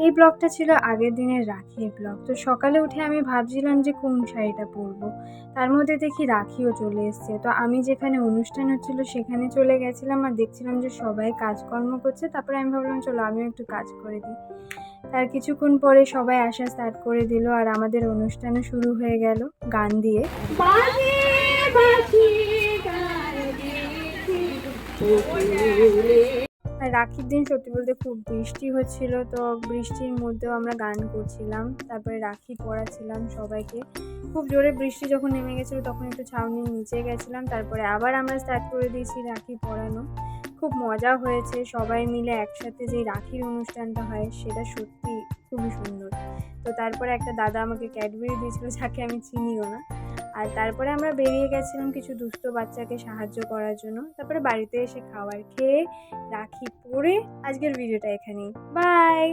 এই ব্লগটা ছিল আগের দিনের রাখির ব্লগ। তো সকালে উঠে আমি ভাবছিলাম যে কোন শাড়িটা পরবো, তার মধ্যে দেখি রাখিও চলে এসছে। তো আমি যেখানে অনুষ্ঠান হচ্ছিল সেখানে চলে গেছিলাম আর দেখছিলাম যে সবাই কাজকর্ম করছে। তারপরে আমি ভাবলাম চলো আমিও একটু কাজ করে দিই। তার কিছুক্ষণ পরে সবাই আসা স্টার্ট করে দিল আর আমাদের অনুষ্ঠানও শুরু হয়ে গেল গান দিয়ে। আর রাখির দিন সত্যি বলতে খুব বৃষ্টি হচ্ছিল, তো বৃষ্টির মধ্যেও আমরা গান করছিলাম, তারপরে রাখি পরাচ্ছিলাম সবাইকে। খুব জোরে বৃষ্টি যখন নেমে গেছিলো তখন একটু ছাউনির নিচে গেছিলাম, তারপরে আবার আমরা স্টার্ট করে দিয়েছি রাখি পরানো। খুব মজা হয়েছে, সবাই মিলে একসাথে যে রাখির অনুষ্ঠানটা হয় সেটা সত্যি খুবই সুন্দর। তো তারপরে একটা দাদা আমাকে ক্যাডবেরি দিয়েছিল যাকে আমি চিনিও না। আর তারপরে আমরা বেরিয়ে গেছিলাম কিছু দুস্থ বাচ্চাকে সাহায্য করার জন্য। তারপরে বাড়িতে এসে খাবার খেয়ে রাখি পরে আজকের ভিডিওটা এখানেই। বাই।